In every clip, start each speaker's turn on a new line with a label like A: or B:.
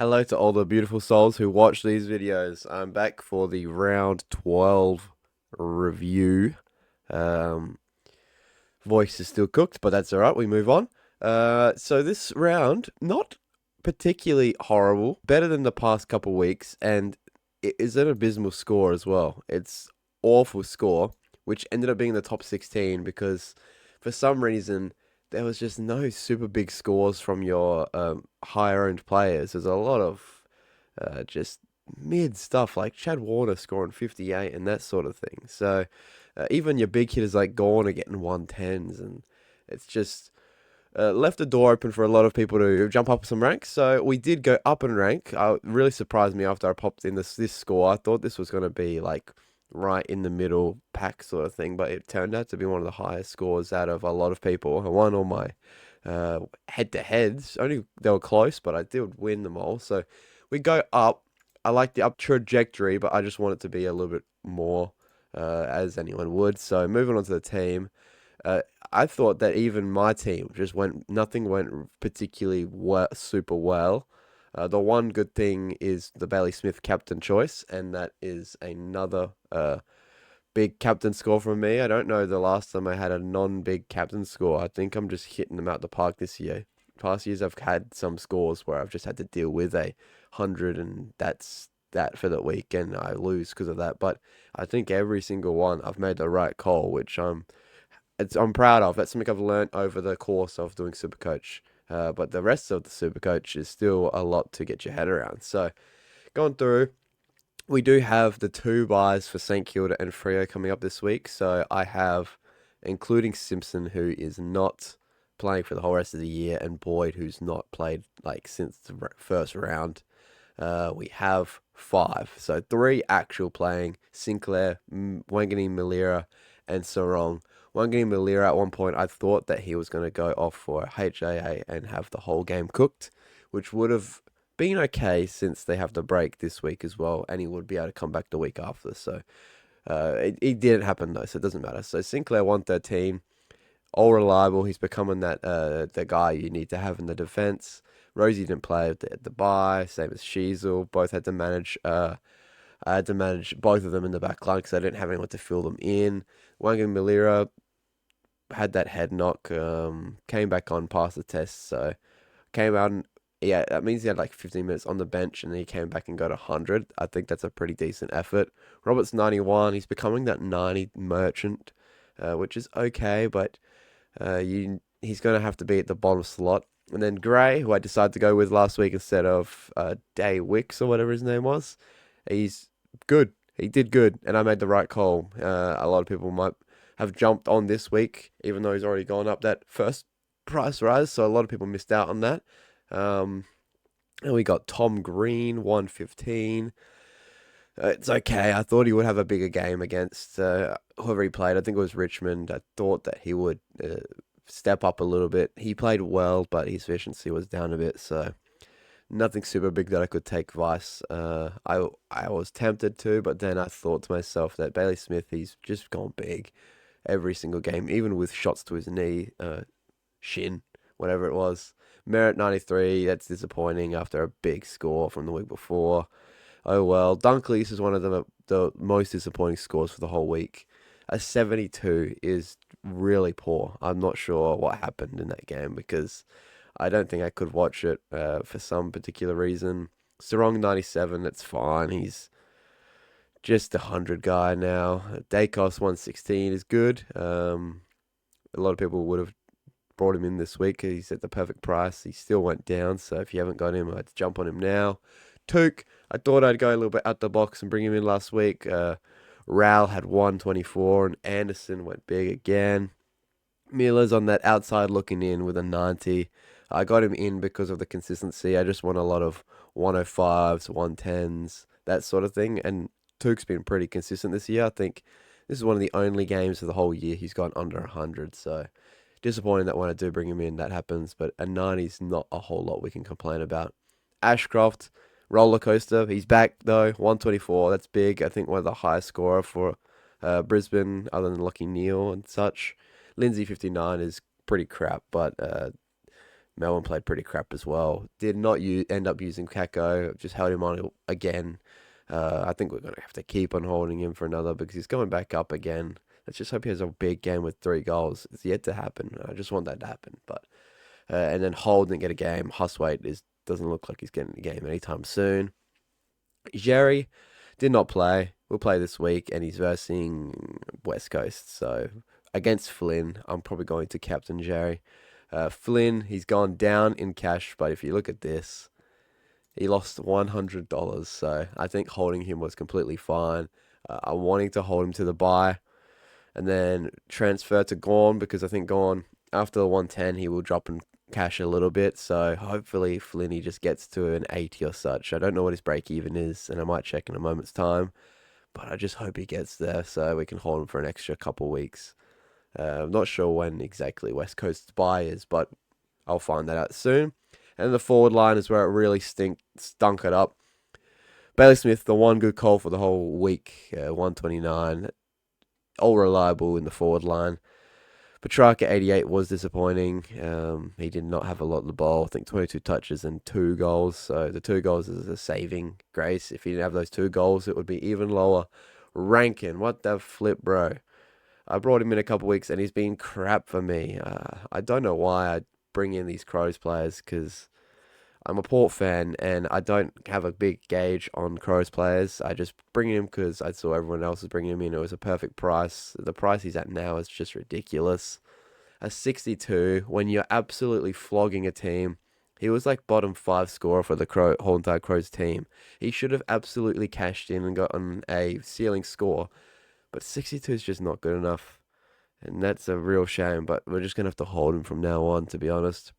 A: Hello to all the beautiful souls who watch these videos. I'm back for the round 12 review. Um, Voice is still cooked, but that's all right. We move on. So this round, not particularly horrible, better than the past couple weeks, and it is an abysmal score as well. It's awful score, which ended up being the top 16 because for some reason there was just no super big scores from your higher owned players. There's a lot of just mid stuff like Chad Warner scoring 58 and that sort of thing. So even your big hitters like Gorn are getting 110s, and it's just left the door open for a lot of people to jump up some ranks. So we did go up in rank. It really surprised me after I popped in this score. I thought this was going to be like right in the middle pack sort of thing, but it turned out to be one of the highest scores out of a lot of people. I won all my head to heads. Only they were close, but I did win them all. So we go up. I like the up trajectory, but I just want it to be a little bit more, as anyone would. So moving on to the team. Uh, I thought that even my team just nothing went particularly super well. The one good thing is the Bailey Smith captain choice, and that is another big captain score from me. I don't know the last time I had a non-big captain score. I think I'm just hitting them out the park this year. Past years I've had some scores where I've just had to deal with 100, and that's that for the week, and I lose because of that. But I think every single one I've made the right call, which I'm proud of. That's something I've learned over the course of doing Supercoach. But the rest of the Supercoach is still a lot to get your head around. So going through, we do have the two buys for St Kilda and Freo coming up this week. So I have, including Simpson, who is not playing for the whole rest of the year, and Boyd, who's not played like since the first round. We have five. So three actual playing: Sinclair, Wangani Malira, and Sarong. Wangani Malira, at one point, I thought that he was going to go off for HAA and have the whole game cooked, which would have been okay since they have the break this week as well, and he would be able to come back the week after. So it didn't happen though, so it doesn't matter. So Sinclair 113, all reliable. He's becoming that the guy you need to have in the defense. Rosie didn't play at the bye, same as Sheasel. Both had to manage. I had to manage both of them in the back line because I didn't have anyone to fill them in. Wangan Malira had that head knock, came back on, passed the test, so came out and yeah, that means he had like 15 minutes on the bench and then he came back and got 100. I think that's a pretty decent effort. Robert's 91. He's becoming that 90 merchant, which is okay, but he's going to have to be at the bottom slot. And then Gray, who I decided to go with last week instead of Day Wicks or whatever his name was, he's good. He did good, and I made the right call. A lot of people might have jumped on this week, even though he's already gone up that first price rise, so a lot of people missed out on that. Um, and we got Tom Green, 115. It's okay. I thought he would have a bigger game against whoever he played. I think it was Richmond. I thought that he would step up a little bit. He played well, but his efficiency was down a bit, so nothing super big that I could take vice. I was tempted to, but then I thought to myself that Bailey Smith, he's just gone big every single game, even with shots to his knee, shin, whatever it was. Merritt 93, that's disappointing after a big score from the week before. Oh well. Dunkley's is one of the most disappointing scores for the whole week. A 72 is really poor. I'm not sure what happened in that game because I don't think I could watch it for some particular reason. Sarong 97, that's fine. He's just a 100 guy now. Dacos 116 is good. A lot of people would have brought him in this week. He's at the perfect price. He still went down, so if you haven't got him, I'd jump on him now. Took, I thought I'd go a little bit out the box and bring him in last week. Rowell had 124, and Anderson went big again. Miller's on that outside looking in with a 90. I got him in because of the consistency. I just want a lot of 105s, 110s, that sort of thing. And Took's been pretty consistent this year. I think this is one of the only games of the whole year he's gone under 100. So disappointing that when I do bring him in, that happens. But a 90 is not a whole lot we can complain about. Ashcroft, roller coaster. He's back though, 124. That's big. I think one of the highest scorer for Brisbane, other than Lucky Neal and such. Lindsay 59 is pretty crap, but Melbourne played pretty crap as well. Did not end up using Kako. Just held him on again. I think we're going to have to keep on holding him for another because he's going back up again. Let's just hope he has a big game with 3 goals. It's yet to happen. I just want that to happen. But and then Hold didn't get a game. Huswaite doesn't look like he's getting a game anytime soon. Jerry did not play. We'll play this week, and he's versing West Coast. So against Flynn, I'm probably going to captain Jerry. Flynn, he's gone down in cash, but if you look at this, he lost $100. So I think holding him was completely fine. I'm wanting to hold him to the bye and then transfer to Gorn because I think Gorn, after the 110, he will drop in cash a little bit. So hopefully Flinny just gets to an 80 or such. I don't know what his break even is, and I might check in a moment's time. But I just hope he gets there so we can hold him for an extra couple weeks. I'm not sure when exactly West Coast's bye is, but I'll find that out soon. And the forward line is where it really stunk it up. Bailey Smith, the one good call for the whole week, 129. All reliable in the forward line. Petrarca, 88, was disappointing. He did not have a lot of the ball. I think 22 touches and 2 goals. So the 2 goals is a saving grace. If he didn't have those 2 goals, it would be even lower ranking. What the flip, bro? I brought him in a couple weeks and he's been crap for me. I don't know why I bring in these Crows players because I'm a Port fan and I don't have a big gauge on Crows players. I just bring him because I saw everyone else was bringing him in. It was a perfect price. The price he's at now is just ridiculous. A 62 when you're absolutely flogging a team. He was like bottom 5 scorer for the whole entire Crows team. He should have absolutely cashed in and gotten a ceiling score. But 62 is just not good enough. And that's a real shame. But we're just going to have to hold him from now on, to be honest.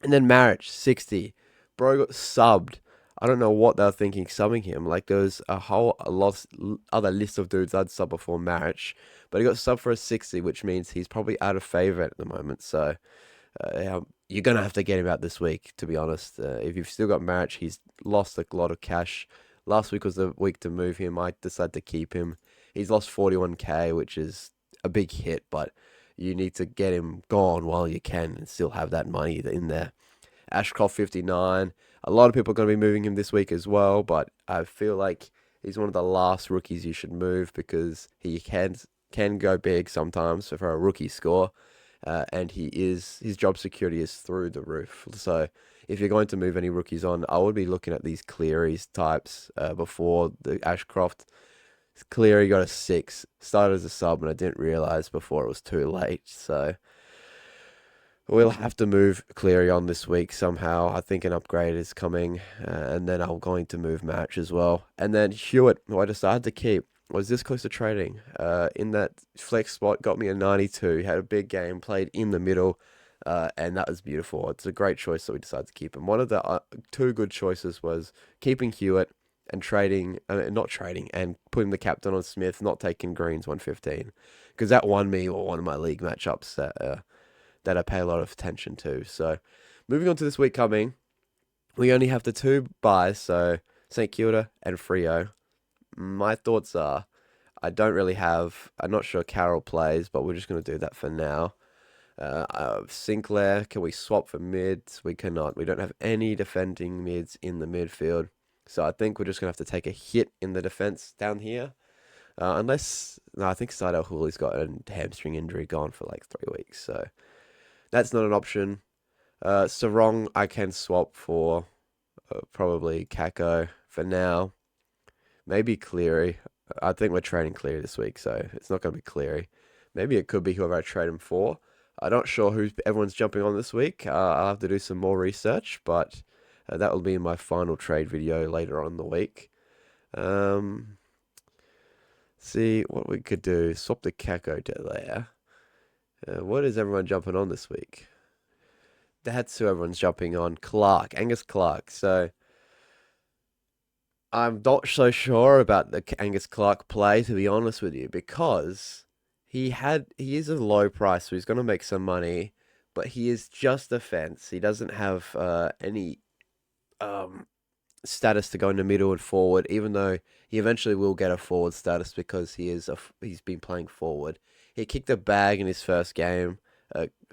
A: And then Marriage, 60. Bro got subbed. I don't know what they were thinking subbing him. Like, there was a whole other list of dudes I'd sub before Marriage. But he got subbed for a 60, which means he's probably out of favour at the moment. So you're going to have to get him out this week, to be honest. If you've still got Marriage, he's lost a lot of cash. Last week was the week to move him. I decided to keep him. He's lost 41k, which is a big hit, but you need to get him gone while you can and still have that money in there. Ashcroft, 59. A lot of people are going to be moving him this week as well, but I feel like he's one of the last rookies you should move because he can go big sometimes for a rookie score, and his job security is through the roof. So if you're going to move any rookies on, I would be looking at these Cleary's types before the Ashcroft. Cleary got a 6, started as a sub, and I didn't realise before it was too late. So we'll have to move Cleary on this week somehow. I think an upgrade is coming, and then I'm going to move Match as well. And then Hewitt, who I decided to keep, was this close to trading. In that flex spot, got me a 92. Had a big game, played in the middle, and that was beautiful. It's a great choice, so we decided to keep him. One of the 2 good choices was keeping Hewitt and not trading, and putting the captain on Smith, not taking Green's 115, because that won me one of my league matchups that I pay a lot of attention to. So, moving on to this week coming, we only have the 2 buys, so St Kilda and Freo. My thoughts are, I'm not sure Carroll plays, but we're just going to do that for now. Sinclair, can we swap for mids? We cannot. We don't have any defending mids in the midfield. So I think we're just going to have to take a hit in the defence down here. I think Sidel Hooley's got a hamstring injury gone for like 3 weeks. So that's not an option. Sarong, I can swap for probably Kako for now. Maybe Cleary. I think we're trading Cleary this week, so it's not going to be Cleary. Maybe it could be whoever I trade him for. I'm not sure who everyone's jumping on this week. I'll have to do some more research, but that will be in my final trade video later on in the week. See what we could do. Swap the Kako to there. What is everyone jumping on this week? That's who everyone's jumping on. Angus Clark. So I'm not so sure about the Angus Clark play, to be honest with you, because he is a low price, so he's going to make some money, but he is just defense. He doesn't have any status to go in the middle and forward, even though he eventually will get a forward status because he's been playing forward. He kicked a bag in his first game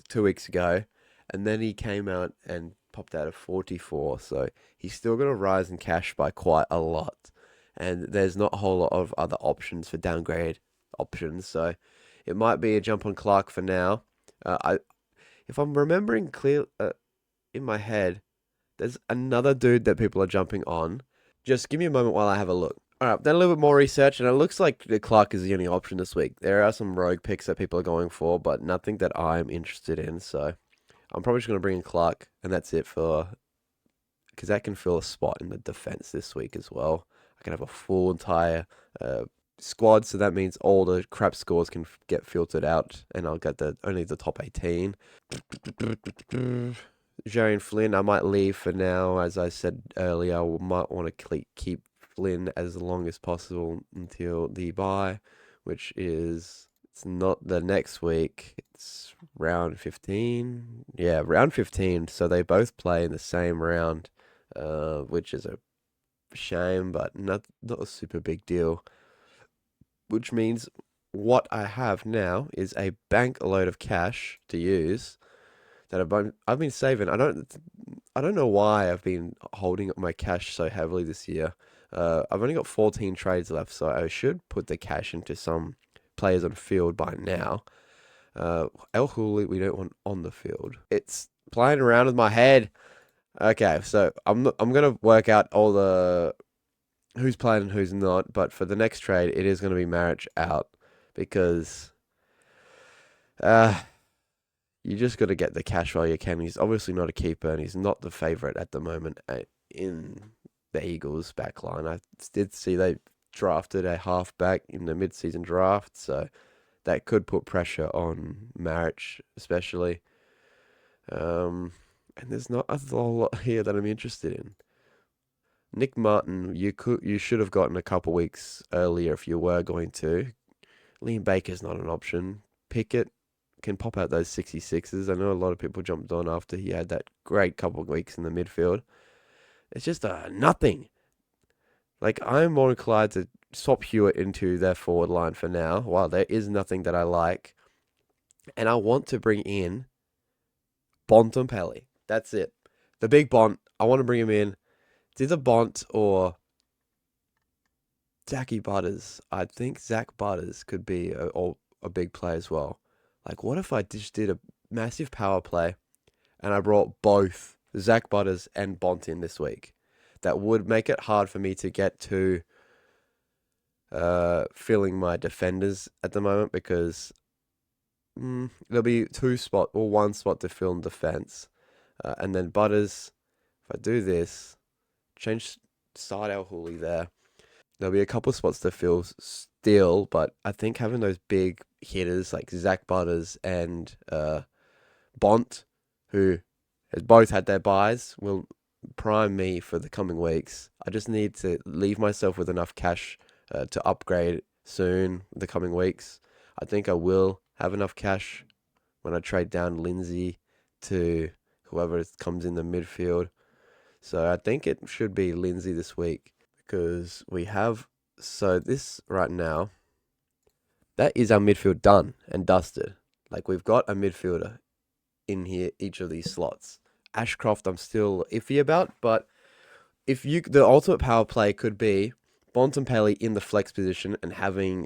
A: 2 weeks ago, and then he came out and popped out of 44. So he's still going to rise in cash by quite a lot. And there's not a whole lot of other options for downgrade options. So it might be a jump on Clark for now. If I'm remembering clear in my head, there's another dude that people are jumping on. Just give me a moment while I have a look. All right, done a little bit more research, and it looks like the Clark is the only option this week. There are some rogue picks that people are going for, but nothing that I'm interested in. So I'm probably just going to bring in Clark, and that's it for because that can fill a spot in the defense this week as well. I can have a full entire squad, so that means all the crap scores can get filtered out, and I'll get only the top 18. Jarian Flynn, I might leave for now. As I said earlier, I might want to keep Flynn as long as possible until the bye, which is it's not the next week. It's round 15. Yeah, round 15. So they both play in the same round, which is a shame, but not a super big deal. Which means what I have now is a bank load of cash to use that I've been saving. I don't know why I've been holding up my cash so heavily this year. I've only got 14 trades left, so I should put the cash into some players on field by now. El Huli, we don't want on the field. It's playing around with my head. Okay, so I'm gonna work out all the who's playing and who's not. But for the next trade, it is gonna be Marich out because you just got to get the cash while you can. He's obviously not a keeper, and he's not the favorite at the moment in the Eagles' backline. I did see they drafted a halfback in the mid-season draft, so that could put pressure on Marich, especially. And there's not a whole lot here that I'm interested in. Nick Martin, you should have gotten a couple weeks earlier if you were going to. Liam Baker's not an option. Pickett can pop out those 66s. I know a lot of people jumped on after he had that great couple of weeks in the midfield. It's just nothing. Like, I'm more inclined to swap Hewitt into their forward line for now, while there is nothing that I like. And I want to bring in Bontempelli. That's it. The big Bont. I want to bring him in. It's either Bont or Zachy Butters. I think Zach Butters could be a big play as well. Like, what if I just did a massive power play and I brought both Zach Butters and Bont in this week? That would make it hard for me to get to filling my defenders at the moment because there'll be one spot to fill in defense. And then Butters, if I do this, change start El Huli there. There'll be a couple of spots to fill still, but I think having those big hitters like Zach Butters and Bont, who has both had their buys, will prime me for the coming weeks. I just need to leave myself with enough cash to upgrade soon the coming weeks. I think I will have enough cash when I trade down Lindsay to whoever comes in the midfield. So I think it should be Lindsay this week because we have... So this right now, that is our midfield done and dusted. Like, we've got a midfielder in here, each of these slots. Ashcroft, I'm still iffy about, but the ultimate power play could be Bontempelli in the flex position and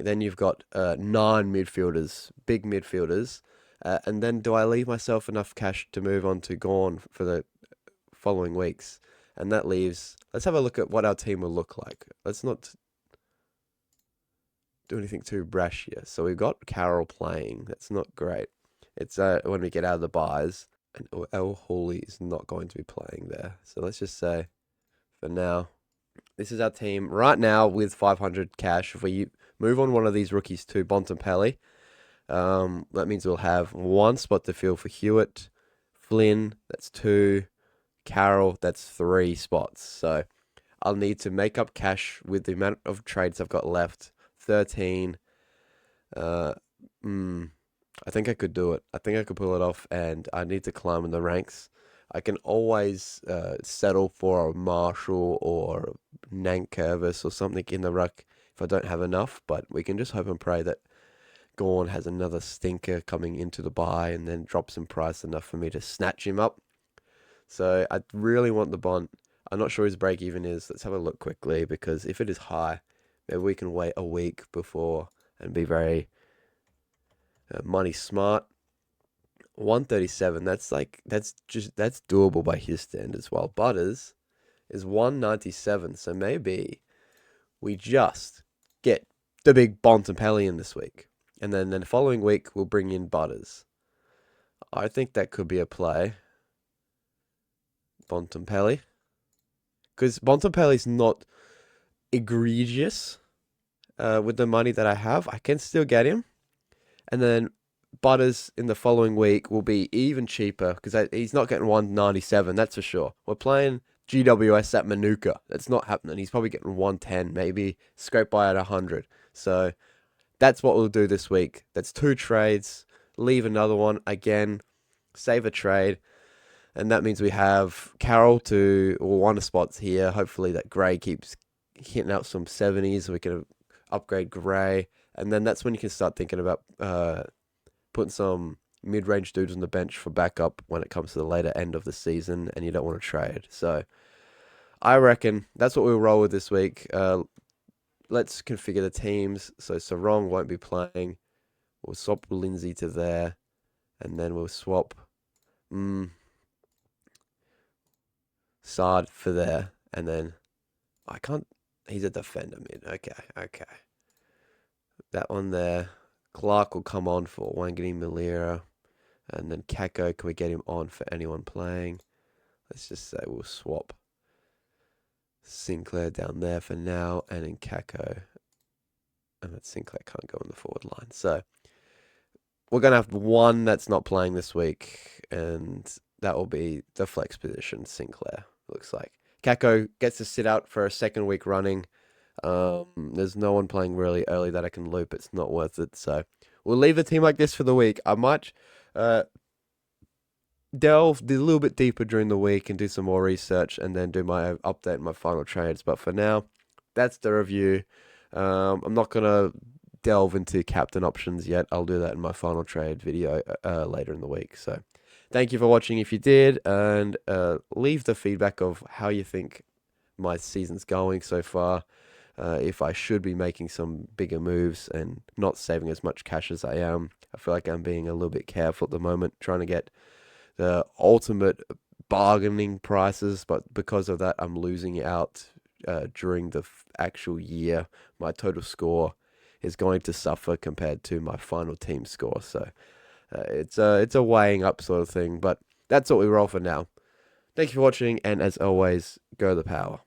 A: then you've got 9 midfielders, big midfielders, and then do I leave myself enough cash to move on to Gorn for the following weeks? And that leaves... Let's have a look at what our team will look like. Let's not do anything too brash here. So we've got Carroll playing. That's not great. It's when we get out of the buys, and El Hawley is not going to be playing there. So let's just say, for now, this is our team right now with 500 cash. If we move on one of these rookies to Bontempelli, that means we'll have 1 spot to fill for Hewitt. Flynn, that's 2. Carroll, that's 3 spots. So I'll need to make up cash with the amount of trades I've got left. 13. I think I could do it. I think I could pull it off, and I need to climb in the ranks. I can always settle for a Marshall or Nankervis or something in the ruck if I don't have enough, but we can just hope and pray that Gorn has another stinker coming into the buy and then drops in price enough for me to snatch him up. So I really want the Bont. I'm not sure his break even is. Let's have a look quickly, because if it is high, maybe we can wait a week before and be very money smart. 137. That's doable by his standards. While Butters is 197. So maybe we just get the big Bontempelli in this week, and then the following week we'll bring in Butters. I think that could be a play. Bontempelli, because Bontempelli's not egregious with the money that I have. I can still get him, and then Butters in the following week will be even cheaper because he's not getting 197. That's for sure. We're playing GWS at Manuka. That's not happening. He's probably getting 110, maybe scrape by at 100. So that's what we'll do this week. That's 2 trades. Leave another one again. Save a trade. And that means we have Carroll to one of spots here. Hopefully that Gray keeps hitting out some 70s so we can upgrade Gray. And then that's when you can start thinking about putting some mid-range dudes on the bench for backup when it comes to the later end of the season and you don't want to trade. So I reckon that's what we'll roll with this week. Let's configure the teams. So Sarong won't be playing. We'll swap Lindsay to there. And then we'll swap Sard for there. And then I can't. He's a defender mid. Okay. That one there. Clark will come on for Wangani Malira. And then Kako, can we get him on for anyone playing? Let's just say we'll swap Sinclair down there for now. And then Kako. And that Sinclair can't go on the forward line. So we're going to have one that's not playing this week. And that will be the flex position, Sinclair, looks like. Kako gets to sit out for a second week running. There's no one playing really early that I can loop. It's not worth it. So we'll leave the team like this for the week. I might delve a little bit deeper during the week and do some more research and then do my update and my final trades. But for now, that's the review. I'm not going to delve into captain options yet. I'll do that in my final trade video later in the week. So thank you for watching if you did, and leave the feedback of how you think my season's going so far. If I should be making some bigger moves and not saving as much cash as I am. I feel like I'm being a little bit careful at the moment, trying to get the ultimate bargaining prices, but because of that, I'm losing out during the actual year. My total score is going to suffer compared to my final team score. So it's a weighing up sort of thing, but that's what we roll for now. Thank you for watching, and as always, go the power.